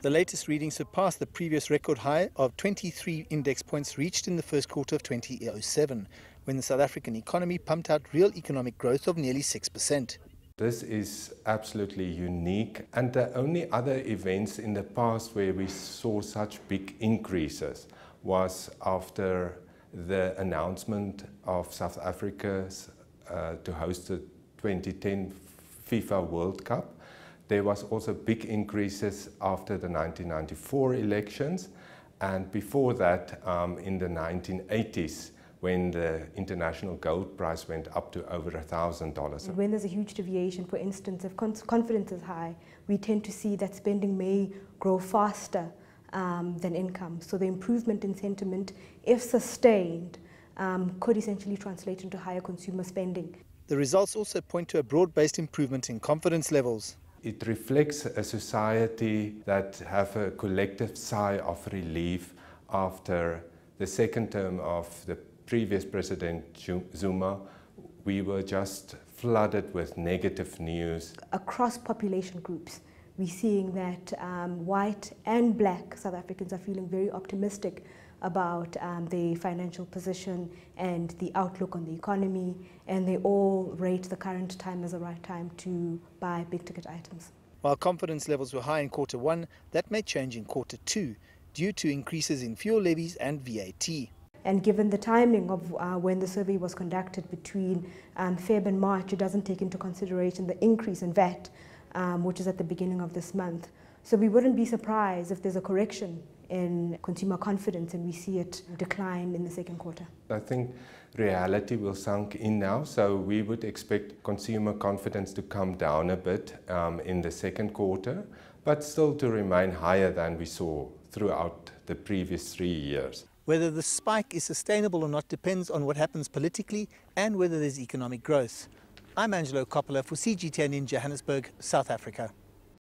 The latest reading surpassed the previous record high of 23 index points reached in the first quarter of 2007, when the South African economy pumped out real economic growth of nearly 6%. This is absolutely unique, and the only other events in the past where we saw such big increases was after the announcement of South Africa's to host the 2010 FIFA World Cup. There was also big increases after the 1994 elections, and before that in the 1980s, when the international gold price went up to over $1,000. When there's a huge deviation, for instance, if confidence is high, we tend to see that spending may grow faster than income. So the improvement in sentiment, if sustained, could essentially translate into higher consumer spending. The results also point to a broad-based improvement in confidence levels. It reflects a society that have a collective sigh of relief after the second term of the previous President Zuma. We were just flooded with negative news. Across population groups, we're seeing that white and black South Africans are feeling very optimistic about their financial position and the outlook on the economy, and they all rate the current time as the right time to buy big ticket items. While confidence levels were high in quarter one, that may change in quarter two due to increases in fuel levies and VAT. And given the timing of when the survey was conducted between Feb and March, it doesn't take into consideration the increase in VAT, which is at the beginning of this month. So we wouldn't be surprised if there's a correction in consumer confidence and we see it decline in the second quarter. I think reality will sink in now, so we would expect consumer confidence to come down a bit in the second quarter, but still to remain higher than we saw throughout the previous 3 years. Whether the spike is sustainable or not depends on what happens politically and whether there's economic growth. I'm Angelo Coppola for CGTN in Johannesburg, South Africa.